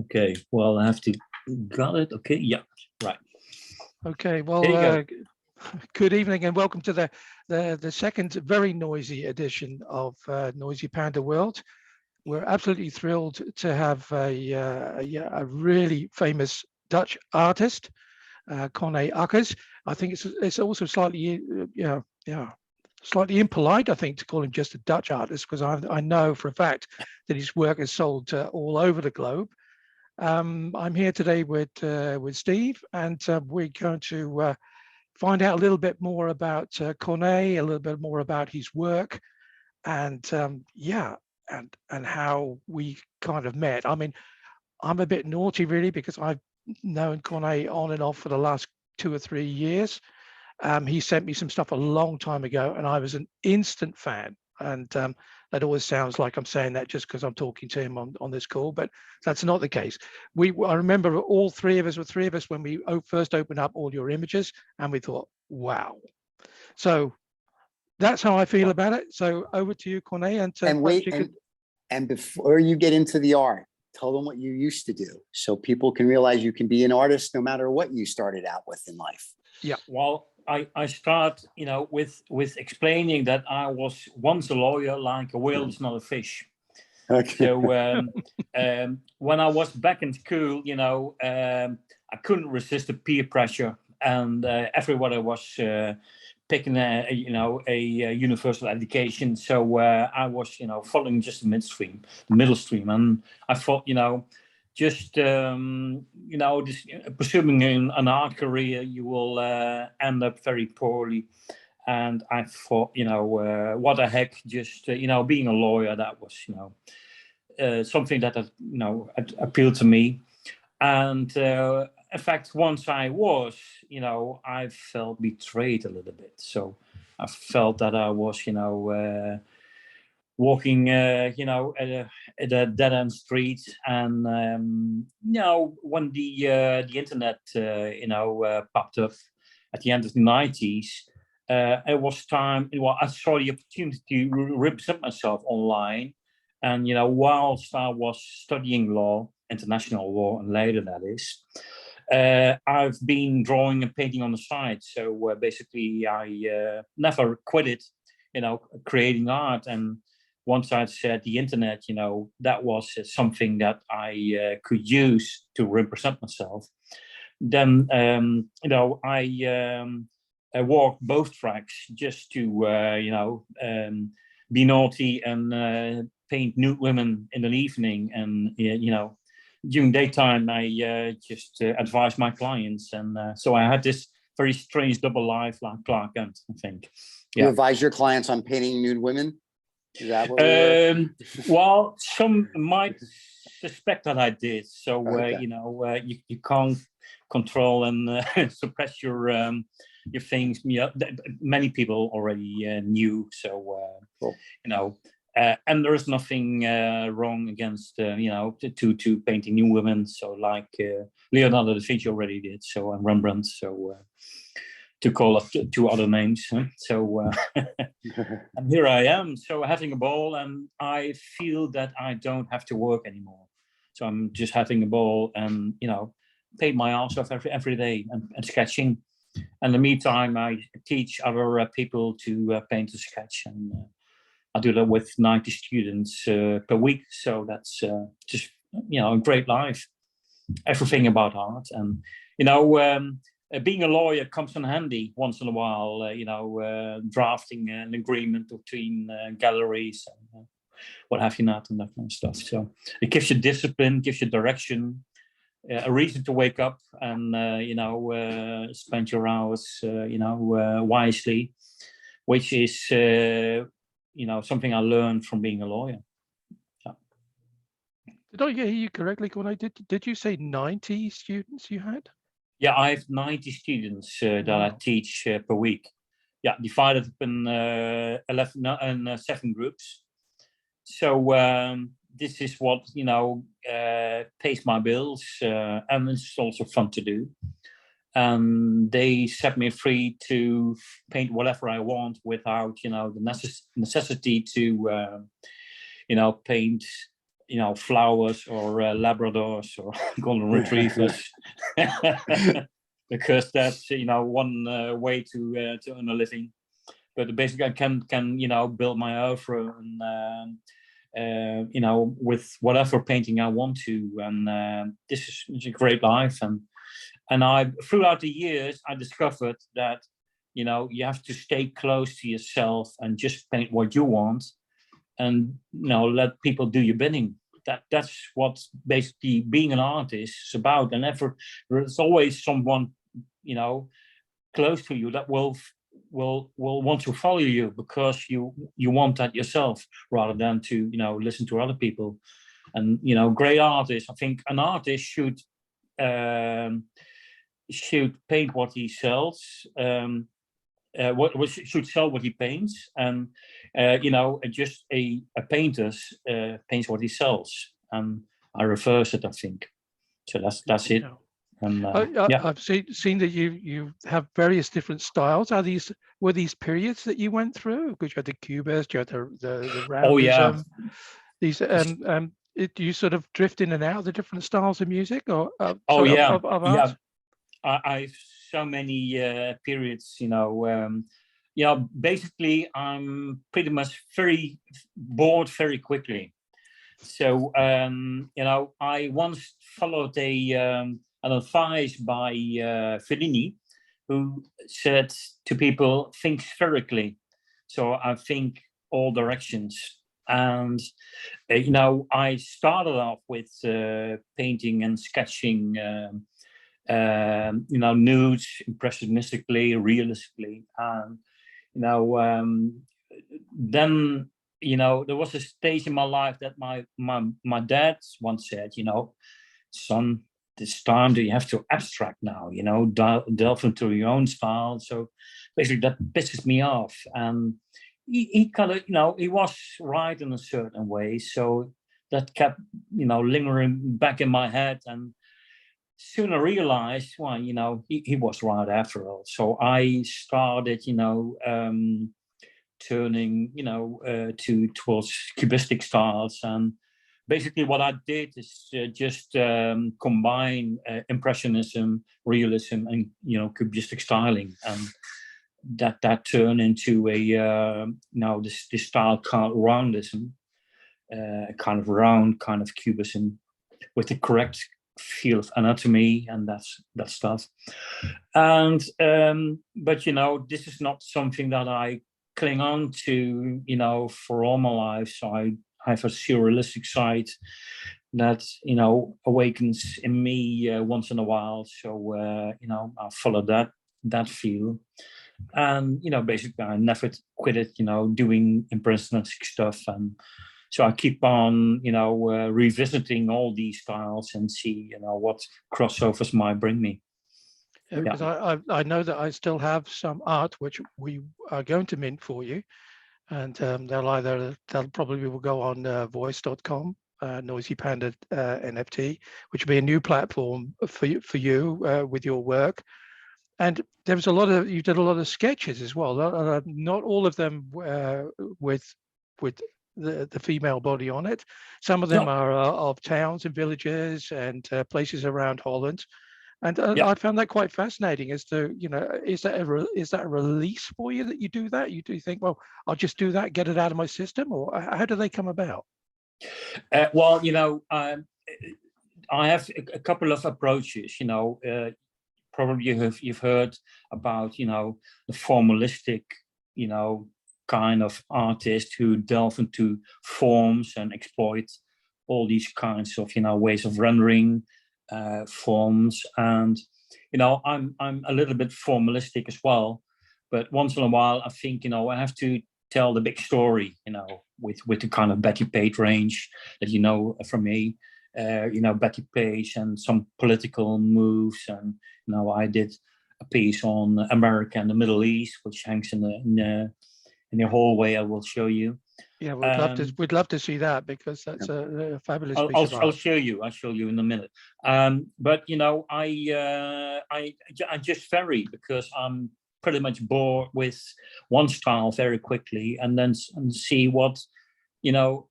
Okay, well, I have to got it. Okay, yeah, right. Okay, There you go. well, good evening and welcome to the second very noisy edition of Noisy Panda World. We're absolutely thrilled to have a really famous Dutch artist, Corné Akkers. I think it's also slightly slightly impolite, I think, to call him just a Dutch artist, because I know for a fact that his work is sold all over the globe. I'm here today with Steve, and we're going to find out a little bit more about Corné, a little bit more about his work, and and how we kind of met. I mean, I'm a bit naughty really because I've known Corné on and off for the last 2 or 3 years. He sent me some stuff a long time ago, and I was an instant fan. And that always sounds like I'm saying that just because I'm talking to him on this call, but that's not the case. I remember all three of us when we first opened up all your images, and we thought, wow. So that's how I feel about it. So over to you, Corné, and wait, and before you get into the art, tell them what you used to do, so people can realize you can be an artist no matter what you started out with in life. Yeah. Well, I start, with explaining that I was once a lawyer, like a whale is not a fish. Okay. So when I was back in school, I couldn't resist the peer pressure, and everybody was picking a universal education. So I was, following just the middle stream, and I thought, just pursuing an art career, you will end up very poorly. And I thought, what the heck, just being a lawyer, that was something that appealed to me. And in fact, once I was, I felt betrayed a little bit. So I felt that I was, walking, at a dead-end street, and when the internet, popped up at the end of the 90s, it was time. Well, I saw the opportunity to represent myself online, and whilst I was studying law, international law, and later that is. I've been drawing and painting on the side, so basically I never quitted, creating art. And once I said the internet, that was something that I could use to represent myself. Then, I walked both tracks just to, be naughty and paint nude women in the evening. And, during daytime, I just advised my clients. And so I had this very strange double life like Clark Kent, I think. Yeah. You advise your clients on painting nude women? Is that what well, some might suspect that I did. So, okay. You can't control and suppress your things. Many people already knew. So, cool. And there is nothing wrong against, to painting new women. So like Leonardo da Vinci already did. So, and Rembrandt. So, to call up two other names. So and here I am, so having a ball, and I feel that I don't have to work anymore. So I'm just having a ball and, paint my ass off every day and sketching. And in the meantime, I teach other people to paint and sketch. And I do that with 90 students per week. So that's just, a great life. Everything about art. And, being a lawyer comes in handy once in a while, drafting an agreement between galleries and what have you not, and that kind of stuff. So it gives you discipline, gives you direction, a reason to wake up and, spend your hours, wisely, which is, something I learned from being a lawyer. Yeah. Did I hear you correctly, Corné? Did you say 90 students you had? Yeah, I have 90 students that I teach per week. Yeah, divided up in 11 and 7 groups. So this is what pays my bills, and it's also fun to do. And they set me free to paint whatever I want without the necessity to paint flowers or Labradors or golden retrievers, because that's one way to earn a living. But basically, I can build my oeuvre and with whatever painting I want to, and this is a great life. And I throughout the years I discovered that you have to stay close to yourself and just paint what you want, and let people do your bidding. That's what basically being an artist is about. And there's always someone close to you that will want to follow you because you want that yourself, rather than to listen to other people. And great artists, I think an artist should paint what he sells, what should sell what he paints, and just a painter paints what he sells, and I reverse it, I think. So that's it. And I've seen that you have various different styles. Were these periods that you went through? Because you had the Cubist, you had the Realism. Oh yeah. These do you sort of drift in and out of the different styles of music, or of art? I've so many periods. Basically, I'm pretty much very bored very quickly. So I once followed an advice by Fellini, who said to people, think spherically. So I think all directions. And I started off with painting and sketching, nudes, impressionistically, realistically, and then there was a stage in my life that my dad once said, son, this time that you have to abstract now, delve into your own style. So basically that pisses me off. And he kind of, he was right in a certain way. So that kept, lingering back in my head. And soon I realized, well, he was right after all. So I started, turning, towards cubistic styles. And basically what I did is just combine impressionism, realism, and cubistic styling, and that turned into a this style called roundism, kind of round, kind of cubism, with the correct feel of anatomy and that stuff. And but this is not something that I cling on to for all my life. So I have a surrealistic side that awakens in me once in a while. So I follow that feel, and basically I never quit it. Doing impressionistic stuff, and so I keep on revisiting all these styles and see what crossovers might bring me. Because I know that I still have some art which we are going to mint for you, and they'll probably will go on voice.com, Noisy Panda NFT, which will be a new platform for you with your work. And there was you did a lot of sketches as well. Not all of them with the female body on it. Some of them are of towns and villages and places around Holland. And I found that quite fascinating as to, is that a release for you that you do that? You do think, well, I'll just do that, get it out of my system, or how do they come about? Well, I have a couple of approaches. Probably you've heard about, the formalistic, kind of artist who delve into forms and exploit all these kinds of, ways of rendering forms. And I'm a little bit formalistic as well, but once in a while I think I have to tell the big story, with the kind of Betty Page range that from me, Betty Page and some political moves. And I did a piece on America and the Middle East, which hangs in the hallway. I will show you. Yeah, we'd love to see that, because that's a fabulous piece of art. I'll show you in a minute. But I just vary, because I'm pretty much bored with one style very quickly, and then see what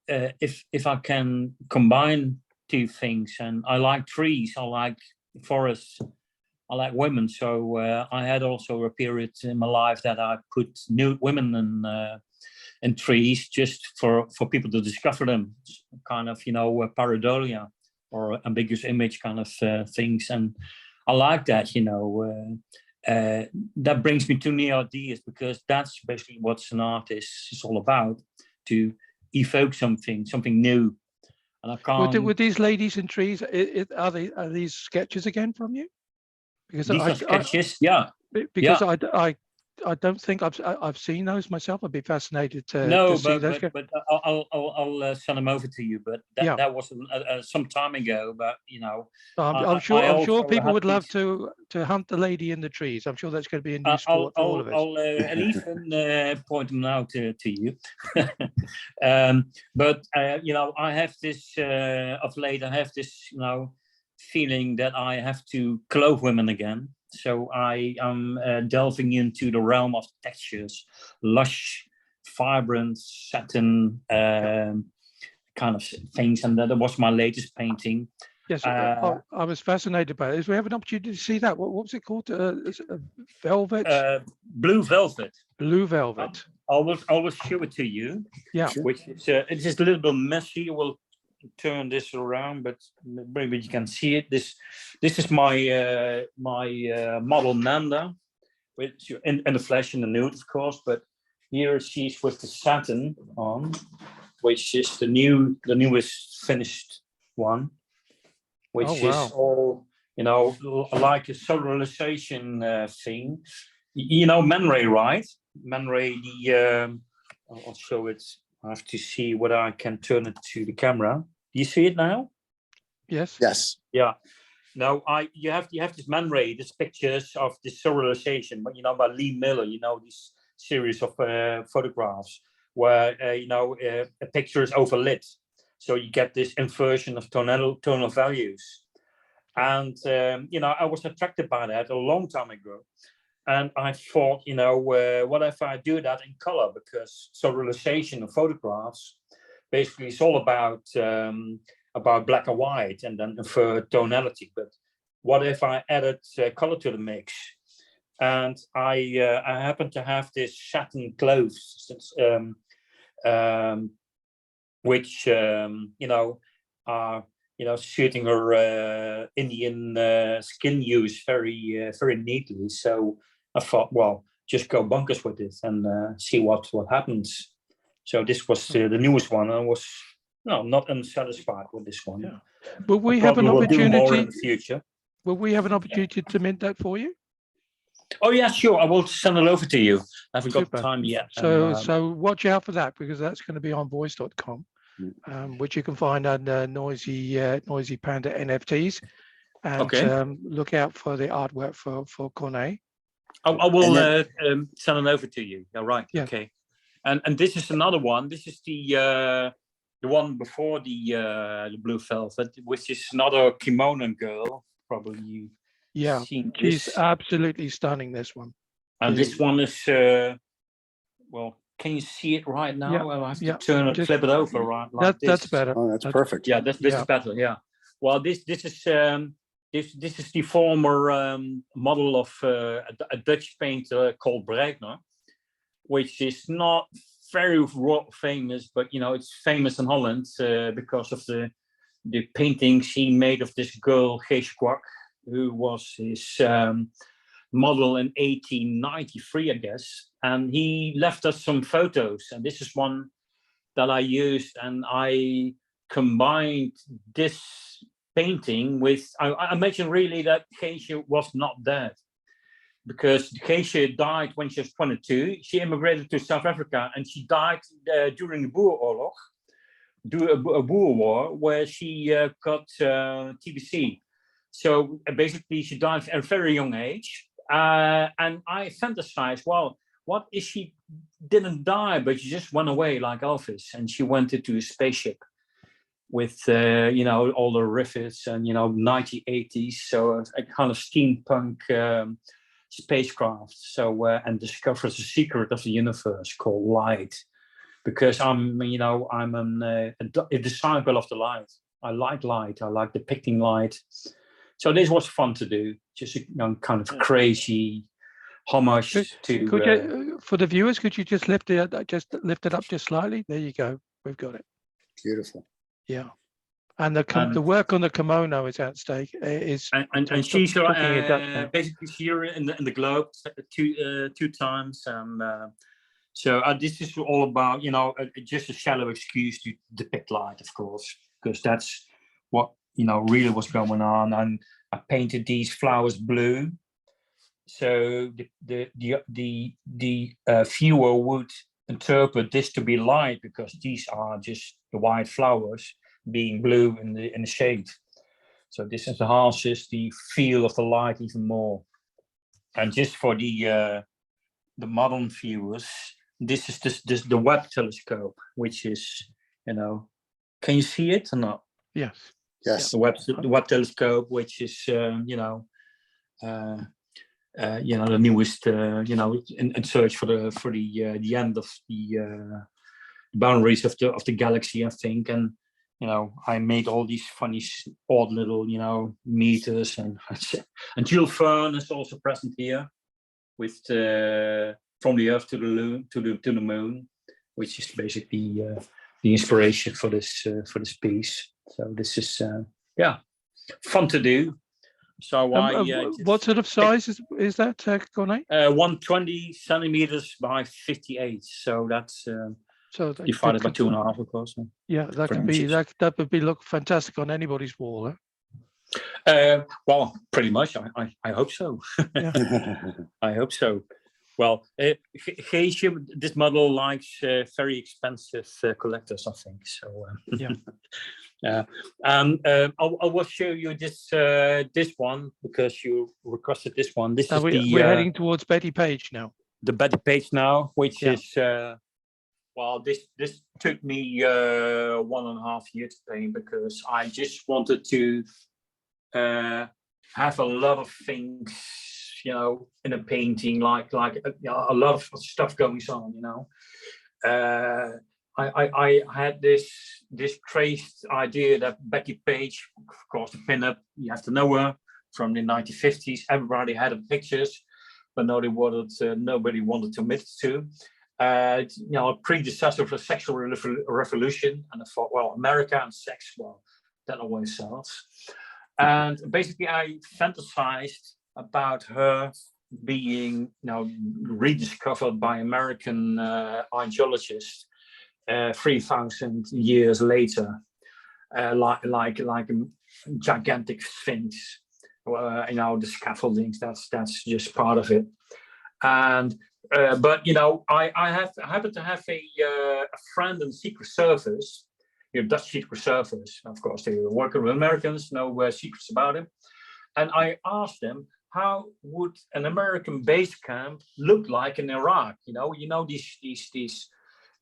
if I can combine two things, and I like trees, I like forests, I like women. So I had also a period in my life that I put nude women in trees just for people to discover them, kind of, pareidolia or ambiguous image kind of things. And I like that, that brings me to new ideas, because that's basically what an artist is all about, to evoke something new. And I can't. With these ladies in trees, are these sketches again from you? Because These are sketches, yeah. Because I don't think I've seen those myself. I'd be fascinated to see those. But I'll send them over to you. But that was some time ago. But I'm sure people would love to hunt the lady in the trees. I'm sure that's going to be a new sport for all of us. I'll even point them out to you. But I have this of late. I have this feeling that I have to clothe women again. So I am delving into the realm of textures, lush, vibrant, satin kind of things. And that was my latest painting. Yes, I was fascinated by it. If we have an opportunity to see that, what was it called? Velvet? Blue velvet. Blue velvet. I will show it to you. Yeah. Which is it's just a little bit messy. We'll turn this around, but maybe you can see it. This is my model Nanda, which in the flesh, in the nude, of course. But here she's with the satin on, which is the newest finished one, which is all like a solarization thing. Man Ray, right? Man Ray. I'll show it. I have to see whether I can turn it to the camera. Do you see it now? Yes. Yes. Yeah. Now you have this Man Ray, these pictures of this surrealization, but by Lee Miller, this series of photographs where a picture is overlit, so you get this inversion of tonal values, and I was attracted by that a long time ago. And I thought, what if I do that in color? Because surrealization of photographs basically is all about black and white and then inferred tonality. But what if I added color to the mix? And I happen to have this satin clothes, which are suiting her Indian skin use very very neatly. So I thought, well, just go bonkers with it and see what happens. So this was the newest one. I was not unsatisfied with this one. Yeah. Will we have an opportunity? Will do more in the future. Will we have an opportunity to mint that for you? Oh yeah, sure. I will send it over to you. I haven't got time yet. So watch out for that, because that's going to be on voice.com, which you can find under Noisy Panda NFTs. And look out for the artwork for Corné. I will send it over to you. All right. Yeah. Okay. And this is another one. This is the one before the blue velvet, which is another kimono girl. Probably you. Yeah. She's absolutely stunning. This one. And this one is well. Can you see it right now? Yeah. I have to turn it, flip it over, right? Like that's better. Oh, that's perfect. Yeah, this is better. Yeah. Well, this is this is the former model of a Dutch painter called Breitner, which is not very famous, but it's famous in Holland because of the paintings he made of this girl Geesje Kwak, who was his model in 1893, I guess. And he left us some photos, and this is one that I used, and I combined this painting with, I imagine really that Geesje was not dead, because Geesje died when she was 22. She immigrated to South Africa, and she died during the Boeroorlog, a Boer War, where she got TBC. So basically, she died at a very young age. And I fantasized, well, what if she didn't die, but she just went away like Elvis, and she went into a spaceship with all the rivets and 1980s, so a kind of steampunk spacecraft. So and discovers the secret of the universe called light. because I'm a disciple of the light. I like light. I like depicting light. So this was fun to do. Just kind of crazy homage to. Could you, for the viewers, could you just lift it up just slightly? There you go. We've got it. Beautiful. Yeah. And the work on the kimono is at stake. And she's basically here in the globe two times, and so this is all about just a shallow excuse to depict light, of course, because that's what really was going on. And I painted these flowers blue, so the viewer would interpret this to be light because these are just the white flowers being blue in the shade. So this enhances the feel of the light even more. And just for the modern viewers, this is the Webb telescope, which is, can you see it or not? Yes. Yes. The Webb telescope, which is the newest in search for the end of the boundaries of the galaxy, I think. And I made all these funny odd little meters, and Jules Verne is also present here with from the Earth to the moon, which is basically the inspiration for this piece. So this is fun to do. So what sort of size is that, Corné? 120 centimeters by 58. So that's divided by 2.5, of course. Yeah, that would look fantastic on anybody's wall. Well, pretty much. I hope so. I hope so. Well, Geesje, this model likes very expensive collectors, I think. So I will show you this one because you requested this one. We're heading towards Betty Page now. The Betty Page now, which is well, this took me 1.5 years to paint because I just wanted to have a lot of things, in a painting, like a lot of stuff going on, I had this crazed idea that Betty Page, of course, the pinup, you have to know her from the 1950s. Everybody had her pictures, but nobody wanted to admit to. A predecessor of the sexual revolution, and I thought, well, America and sex, well, that always sells. And basically, I fantasized about her being rediscovered by American archaeologists 3,000 years later, like a gigantic sphinx. The scaffoldings. That's just part of it. And but I happen to have a friend in Secret Service, Dutch Secret Service. Of course, they were working with Americans, no secrets about it. And I asked them, how would an American base camp look like in Iraq?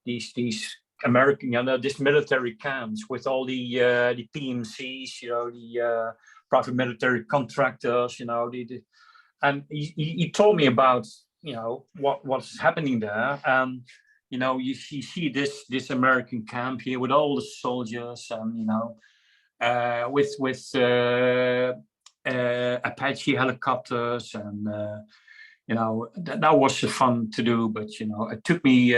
These American, these military camps with all the PMCs, the private military contractors, and he told me about what's happening there. You see this American camp here with all the soldiers, and with Apache helicopters, and that was fun to do. But it took me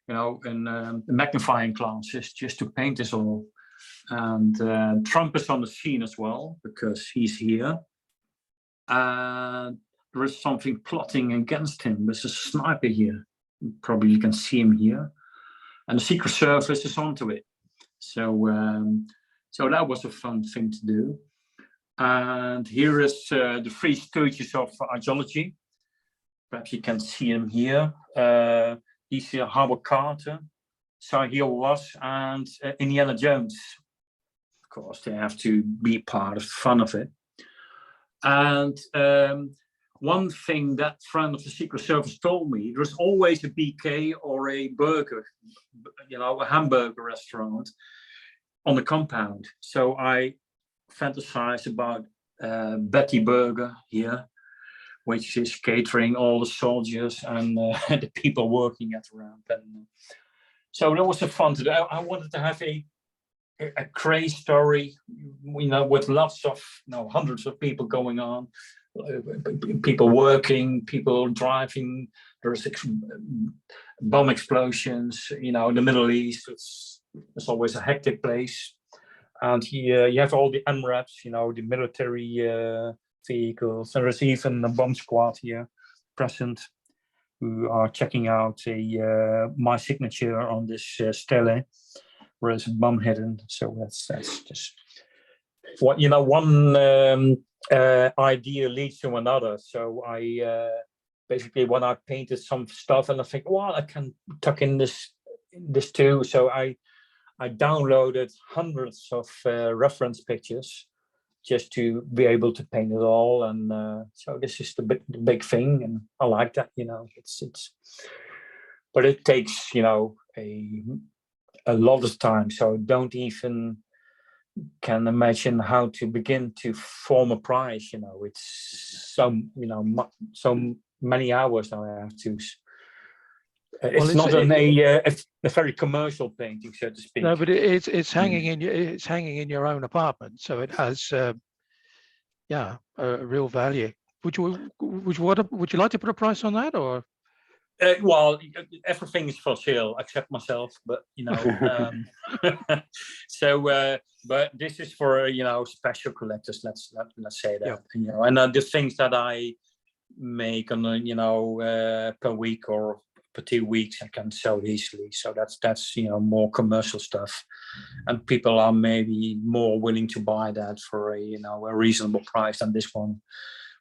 magnifying glasses just to paint this all. And Trump is on the scene as well because he's here. And there is something plotting against him. There's a sniper here. Probably you can see him here. And the Secret Service is onto it. So that was a fun thing to do. And here is the three stooges of archaeology. Perhaps you can see him here. He's Howard Carter, Sahil Was, and Indiana Jones. Of course, they have to be part of the fun of it. And one thing that friend of the Secret Service told me, there's always a BK or a burger, a hamburger restaurant on the compound. So I fantasized about Betty Burger here, which is catering all the soldiers and the people working at the ramp. And so that was a fun to do. I wanted to have a crazy story, with lots of, hundreds of people going on, people working, people driving. There's bomb explosions, in the Middle East. It's always a hectic place. And you have all the MRAPs, the military vehicles. And there's even a bomb squad here present who are checking out my signature on this stele, where there's a bomb hidden. So that's just what, one idea leads to another. So I basically, when I painted some stuff and I think, well, I can tuck in this too. So I downloaded hundreds of reference pictures just to be able to paint it all. And so this is the big thing, and I like that. But it takes a lot of time. So don't even can imagine how to begin to form a prize. It's so many hours I have to. It's not a very commercial painting, so to speak. No, but it's hanging in your own apartment, so it has a real value. Would you like to put a price on that, or? Well, everything is for sale except myself, but so but this is for special collectors. Let's say that. Yeah. And the things that I make on per week or per 2 weeks, I can sell easily. So that's more commercial stuff, and people are maybe more willing to buy that for a reasonable price than this one,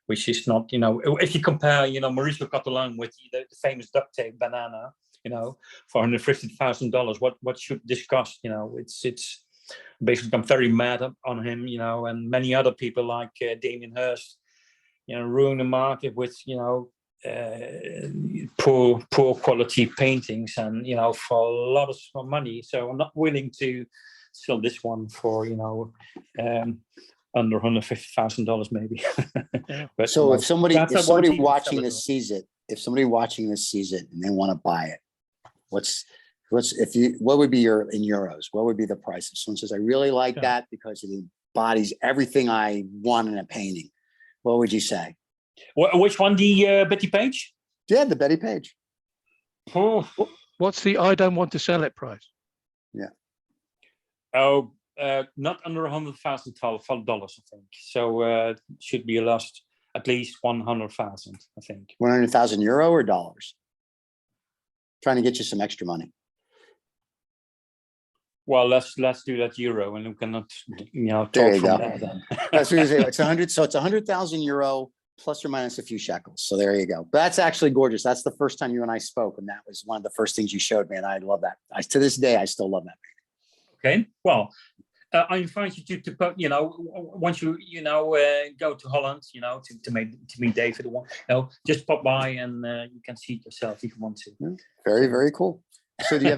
which is not, if you compare, Maurice Catalan with the famous duct tape banana, for $150,000, what should this cost? It's basically, I'm very mad on him, and many other people like Damien Hirst, ruin the market with, poor quality paintings and, for a lot of money. So I'm not willing to sell this one for, under $150,000 maybe. But, so if somebody watching this sees it and they want to buy it, what would be in euros? What would be the price? If someone says, I really like that because it embodies everything I want in a painting, what would you say? Which one? The Betty Page? Yeah, the Betty Page. Oh, what's the I don't want to sell it price? Yeah. Oh, not under $100,000, I think. So it should be lost at least 100,000, I think. 100,000 euro or dollars? Trying to get you some extra money. Well, let's do that euro, and we cannot, talk there you from go. there then. That's what you say. It's 100. So it's 100,000 euro plus or minus a few shekels. So there you go. But that's actually gorgeous. That's the first time you and I spoke, and that was one of the first things you showed me, and I love that. To this day, I still love that. Okay. Well, I invite you to put, once you go to Holland, to meet David, just pop by and you can see it yourself if you want to. Very, very cool. So do you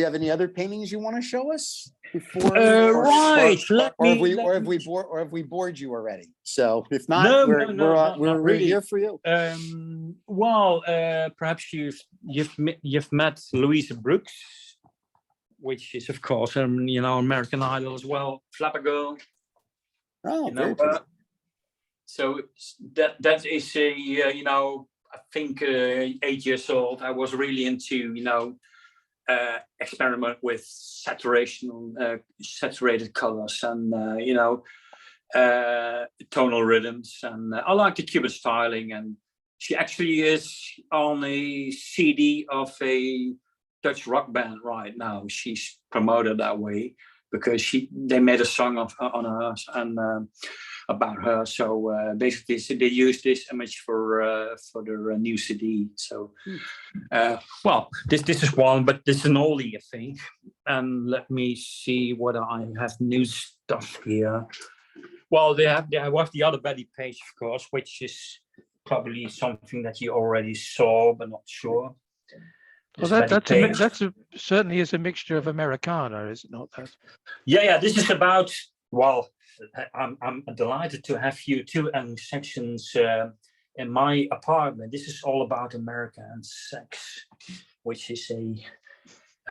have any other paintings you want to show us before? Right. Have we bored you already? So if not, we're here for you. Well, perhaps you've met Louisa Brooks, which is of course American Idol as well, Flapper Girl. Oh, very cool. So that is I think 8 years old. I was really into experiment with saturated colors and tonal rhythms, and I like the Cuban styling. And she actually is on a CD of a Dutch rock band right now. She's promoted that way because they made a song on her and about her. So basically, they used this image for their new CD. So, well, this is one, but this is an oldie, I think. And let me see whether I have new stuff here. Well, they have the other Betty Page, of course, which is probably something that you already saw, but not sure. Well, certainly is a mixture of Americana, is it not? That. Yeah. This is about. Well, I'm delighted to have you two sections in my apartment, this is all about America and sex, which is a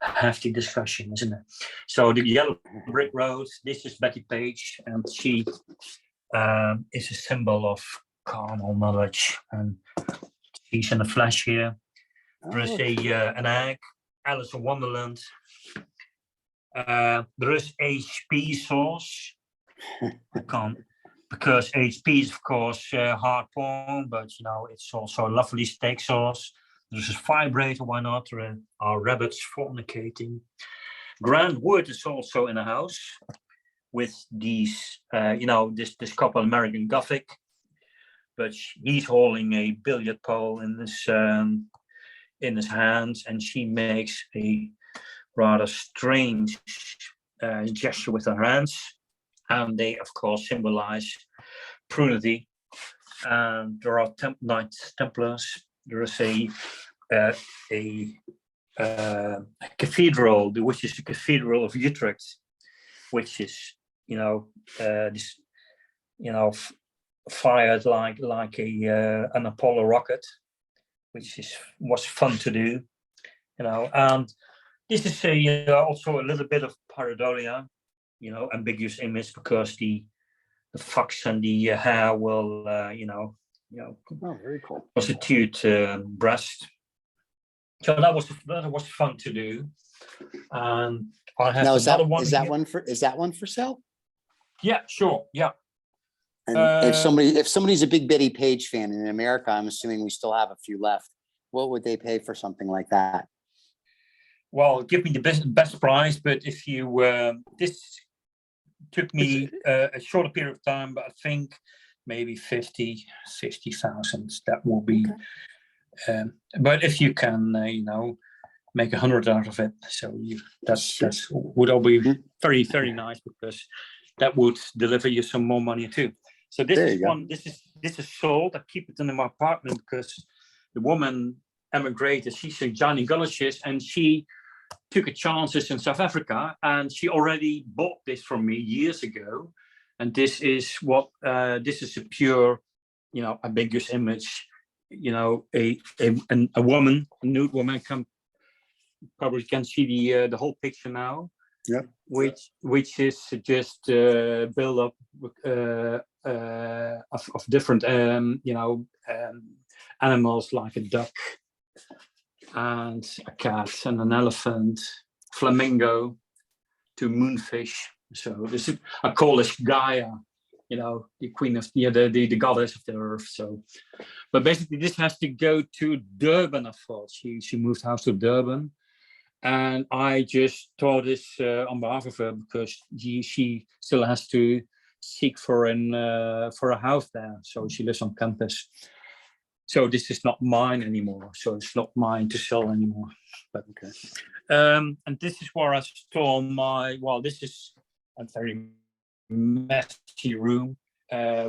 hefty discussion, isn't it? So the yellow brick road, this is Betty Page, and she is a symbol of carnal knowledge, and she's in the flesh here. There is an egg, Alice in Wonderland. There is HP sauce. I can't, because HP is of course hard porn, but you know it's also a lovely steak sauce. There's a vibrator, why not? There are rabbits fornicating. Grand Wood is also in a house with these, this couple American Gothic, but he's holding a billiard pole in his hands, and she makes a rather strange gesture with her hands, and they of course symbolize prudity. And there are Knights Templars. There is a cathedral, which is the Cathedral of Utrecht, which is fired like an Apollo rocket, which was fun to do, and this is also a little bit of pareidolia, ambiguous image, because the fox and the hare will very cool, constitute breast. So that was fun to do. And I have another one. Is that one for sale? Yeah, sure. Yeah. And if somebody's a big Betty Page fan in America, I'm assuming we still have a few left. What would they pay for something like that? Well, give me the best price, but if you this took me a shorter period of time, but I think maybe 50,000. That will be. Okay. But if you can, make 100 out of it, so that's would all be very, very nice, because that would deliver you some more money too. So this is one. This is sold. I keep it in my apartment because the woman emigrated. She's a gynecologist, and she took a chances in South Africa, and she already bought this from me years ago. And this is this is a pure, ambiguous image. A woman, a nude woman, probably can see the whole picture now. Yeah. Which is just build up of different animals, like a duck and a cat and an elephant, flamingo, to moonfish. So I call this Gaia, the queen of the goddess of the earth. So, but basically this has to go to Durban. I thought she moved house to Durban, and I just thought this on behalf of her, because she still has to seek for a house there. So she lives on campus. So this is not mine anymore. So it's not mine to sell anymore. But okay. And this is where I store my. Well, this is a very messy room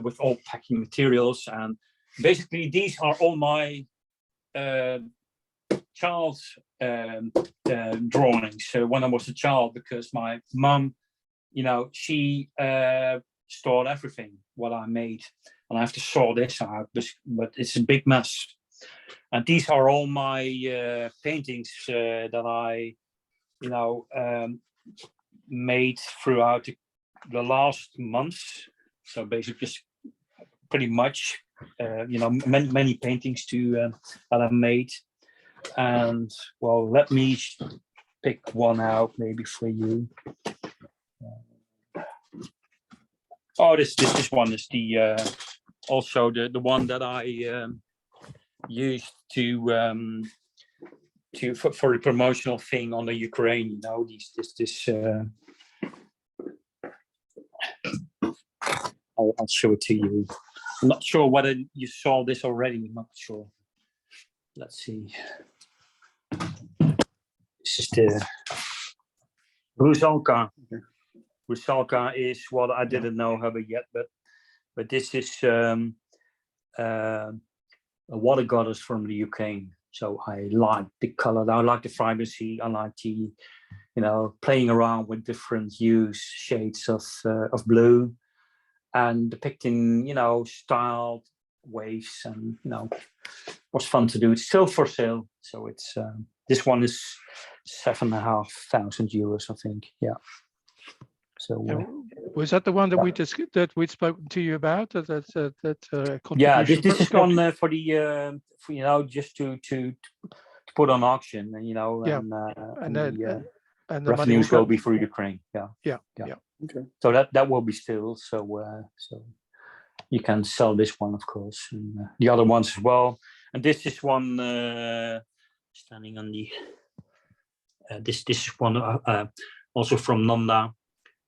with all packing materials, and basically these are all my child's drawings when I was a child, because my mum, she stored everything what I made, and I have to sort this out, but it's a big mess. And these are all my paintings that I made throughout the last months. So basically pretty much many paintings that I made. And well, let me pick one out maybe for you. This one is the also the one that I used for the promotional thing on the Ukraine. I'll show it to you. I'm not sure whether you saw this already. I'm not sure. Let's see. This is the Rusalka. Rusalka is what I didn't know her yet, but this is a water goddess from the Ukraine. So I like the color. I like the vibrancy. I like the, playing around with different hues, shades of blue, and depicting, styled waves, and was fun to do. It's still for sale, so it's this one is €7,500, I think. Yeah. So was that the one that we'd spoken to you about? Yeah, this is one for the just to put on auction, and the revenues will be for Ukraine. Yeah. Okay. So that will be still so you can sell this one, of course, and the other ones as well. And this is one standing on the this is one also from Nanda,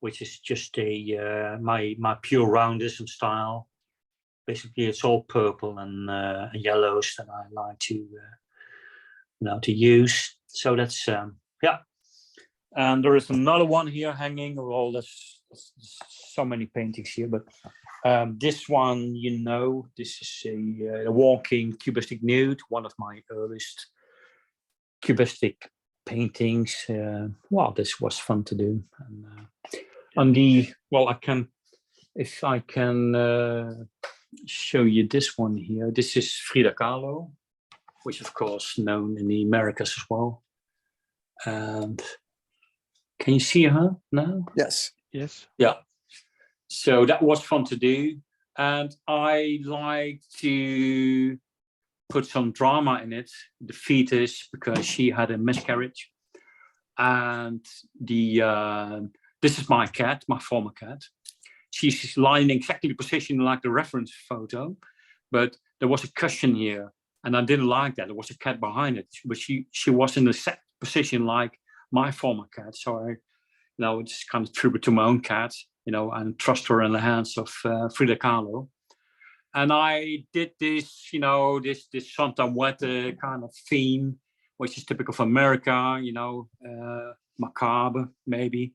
which is just a my pure roundism style. Basically, it's all purple and yellows that I like to use. So that's And there is another one here hanging. Well, there's so many paintings here, but this one, this is a walking cubistic nude, one of my earliest cubistic paintings. This was fun to do. And if I can show you this one here. This is Frida Kahlo, which of course known in the Americas as well. And can you see her now? Yes. Yeah. So that was fun to do. And I like to put some drama in it. The fetus, because she had a miscarriage. And this is my cat, my former cat. She's lying in exactly the position like the reference photo, but there was a cushion here, and I didn't like that. There was a cat behind it, but she was in the set position like my former cat. So I, it's kind of tribute to my own cat, and trust her in the hands of Frida Kahlo. And I did this, this Santa Muerte kind of theme, which is typical of America, macabre maybe,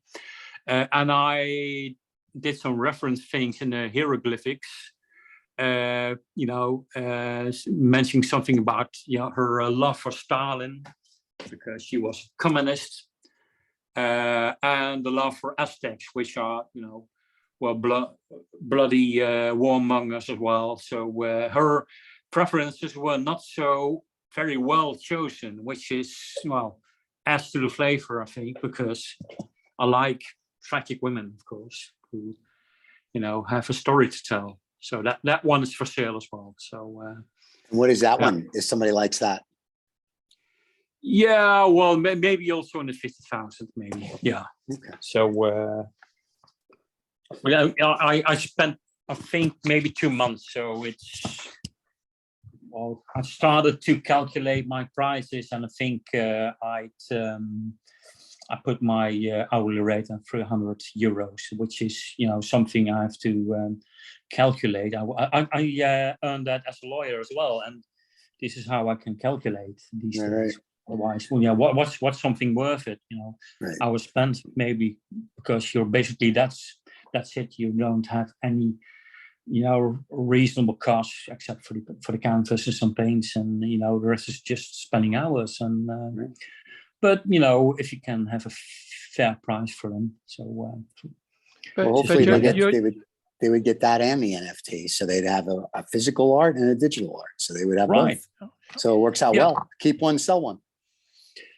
and I did some reference things in the hieroglyphics, mentioning something about her love for Stalin, because she was a communist, and the love for Aztecs, which are, bloody warmongers as well. So her preferences were not so very well chosen, which is, adds to the flavor, I think, because I like tragic women, of course, who have a story to tell. So that one is for sale as well. So what is that one, if somebody likes that? Yeah, well, maybe also in the 50,000, maybe. Yeah. Okay. So I spent, I think, maybe 2 months. So I started to calculate my prices, and I think I put my hourly rate at €300, which is, something I have to calculate. I earn that as a lawyer as well, and this is how I can calculate these things. Right. Otherwise, what's something worth it? Right. I was spent maybe because you're basically that's it. You don't have any, reasonable costs except for the canvas and some paints, and the rest is just spending hours. And right. But if you can have a fair price for them, so. Well, hopefully they would get that and the NFT, so they'd have a physical art and a digital art, so they would have both. So it works out well. Keep one, sell one.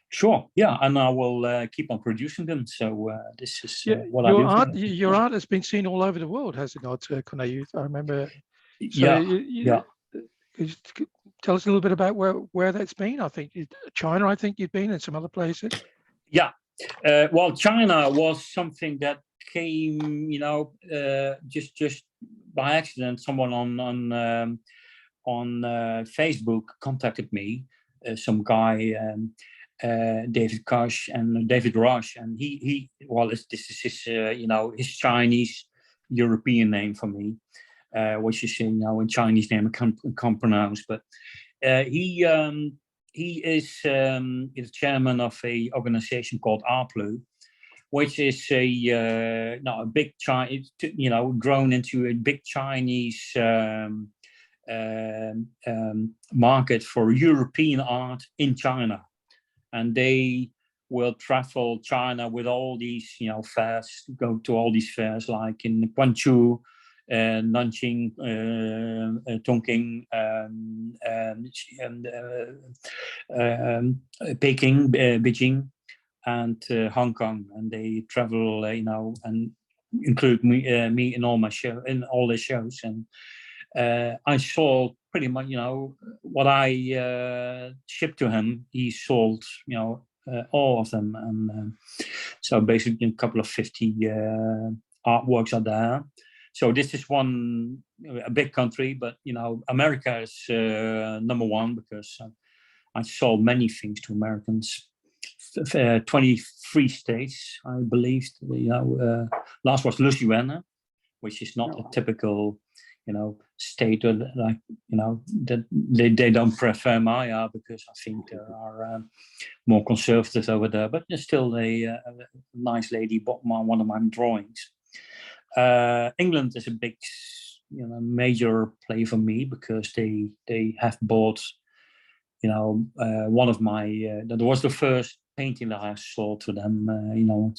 Sure, yeah, and I will keep on producing them. So this is what I do. Your art has been seen all over the world, has it not, Corné? I remember. So, Could you tell us a little bit about where that's been? I think China. I think you've been in some other places. Yeah, well, China was something that came, just by accident. Someone on Facebook contacted me, some guy, David Kosh and David Rush, and he this is his his Chinese European name for me, which is in Chinese name I can't pronounce, but he is the chairman of a organization called ARPLU, which is a big Chinese, grown into a big Chinese market for European art in China. And they will travel China with all these, fairs, go to all these fairs like in Guangzhou, Nanjing, Tonking, Peking, Beijing, and Hong Kong, and they travel, and include me in all my their shows, and I sold pretty much, what I shipped to him. He sold, all of them, and so basically a couple of 50 artworks are there. So this is a big country, but America is number one, because I sold many things to Americans. 23 states, I believe. Last was Louisiana, which is not a typical, state like, that they don't prefer my art, because I think there are more conservatives over there. But there's still a nice lady bought one of my drawings. England is a big, major play for me, because they have bought, one of my. That was the first painting that I sold to them.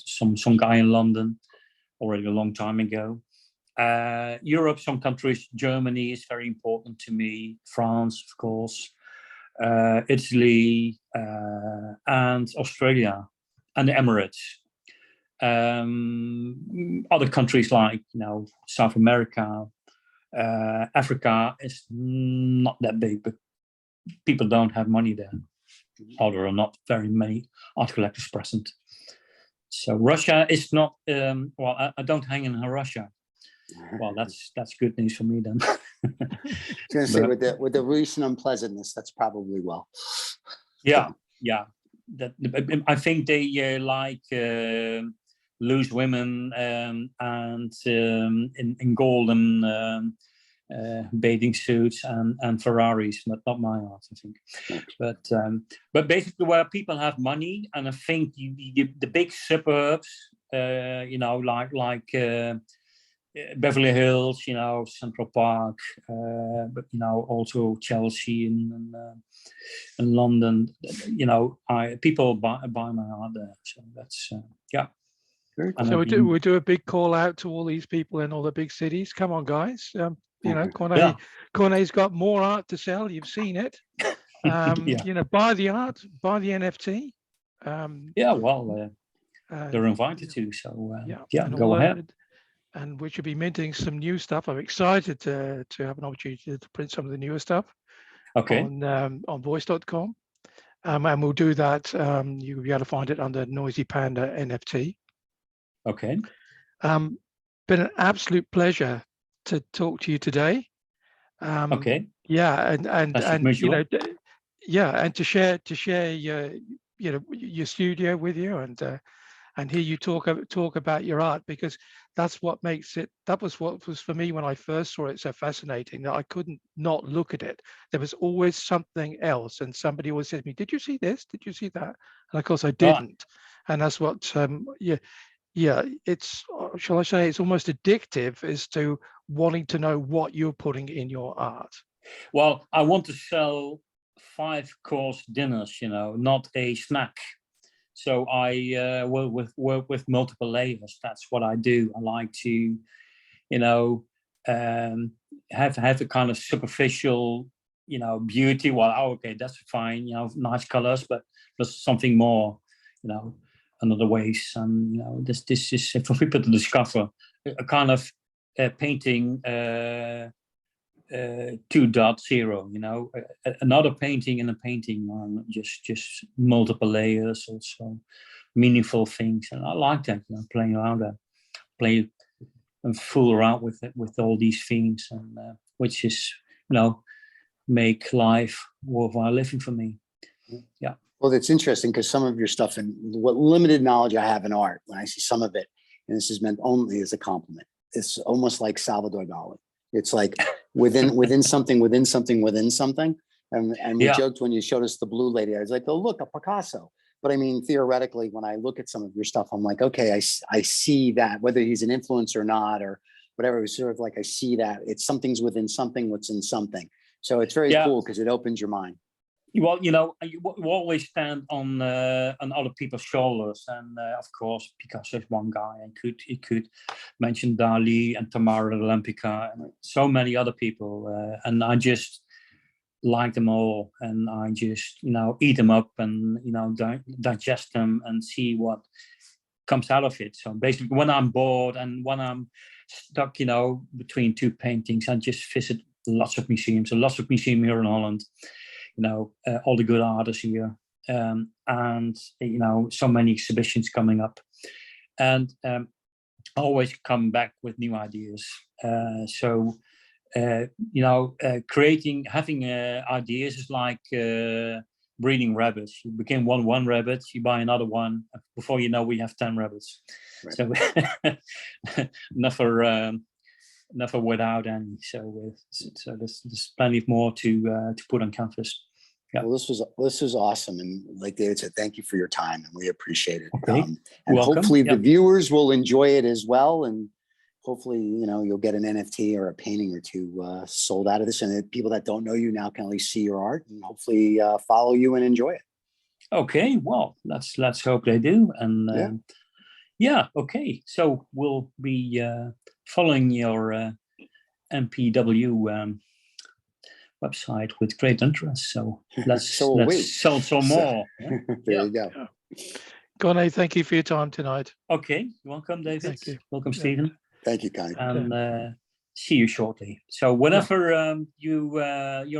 Some guy in London, already a long time ago. Europe, some countries, Germany is very important to me. France, of course, Italy, and Australia, and the Emirates. Other countries like South America, Africa is not that big, but people don't have money there, or there are not very many art collectors present. So Russia is not. I don't hang in Russia. Well, that's good news for me then. I was going to say, with the recent unpleasantness, that's probably well. Yeah. I think they like loose women and in golden bathing suits and Ferraris, but not my art, I think. But basically, where people have money, and I think the big suburbs, like Beverly Hills, Central Park, but also Chelsea and London. People buy my art there, so that's yeah. So we do a big call out to all these people in all the big cities. Come on, guys! Corné's got more art to sell. You've seen it. Buy the art, buy the NFT. They're invited to. So go ahead. And we should be minting some new stuff. I'm excited to have an opportunity to print some of the newer stuff. Okay. On voice.com. And we'll do that. You'll be able to find it under Noisy Panda NFT. Okay. Been an absolute pleasure to talk to you today. Okay. Yeah, and to share your studio with you and hear you talk about your art, because that's what makes it. That was what was for me when I first saw it so fascinating, that I couldn't not look at it. There was always something else, and somebody always said to me, "Did you see this? Did you see that?" And of course I didn't. And that's what it's, shall I say, it's almost addictive as to wanting to know what you're putting in your art. Well, I want to sell 5-course dinners, not a snack. So I work with multiple layers. That's what I do. I like to, have a kind of superficial, beauty. Well, okay, that's fine. Nice colors, but there's something more, another ways. And this is for people to discover a kind of painting 2.0. Another painting in a painting, on just multiple layers, also meaningful things, and I like that. Playing around that, play and fool around with it, with all these themes, and which is make life worthwhile living for me. Yeah. Well, it's interesting because some of your stuff, and what limited knowledge I have in art, when I see some of it, and this is meant only as a compliment, it's almost like Salvador Dali. It's like within something. And we joked when you showed us the blue lady. I was like, oh, look, a Picasso. But I mean, theoretically, when I look at some of your stuff, I'm like, okay, I see that, whether he's an influence or not, or whatever, it's sort of like I see that. It's something's within something, what's in something. So it's very cool because it opens your mind. Well, you always stand on other people's shoulders, and of course, Picasso's one guy, and he could mention Dali and Tamara Lempica and so many other people, and I just like them all, and I just eat them up and digest them and see what comes out of it. So basically, when I'm bored and when I'm stuck, between two paintings, I just visit lots of museums here in Holland. All the good artists here, and so many exhibitions coming up, and always come back with new ideas. Having ideas is like breeding rabbits. You begin one rabbit, you buy another one. Before you know, we have 10 rabbits. Right. So never without any. So there's plenty more to put on canvas. Yeah. Well, this was awesome, and like David said, thank you for your time, and we appreciate it. Okay. And welcome. Hopefully the viewers will enjoy it as well, and hopefully you'll get an NFT or a painting or two sold out of this, and the people that don't know you now can at least see your art and hopefully follow you and enjoy it. Okay. Well, let's hope they do, and okay. So we'll be following your MPW website with great interest. So let's sell some more. There you go. Corné, thank you for your time tonight. Okay, welcome, David. Thank you. Welcome, Stephen. Thank you, Connie. And see you shortly. So whenever you're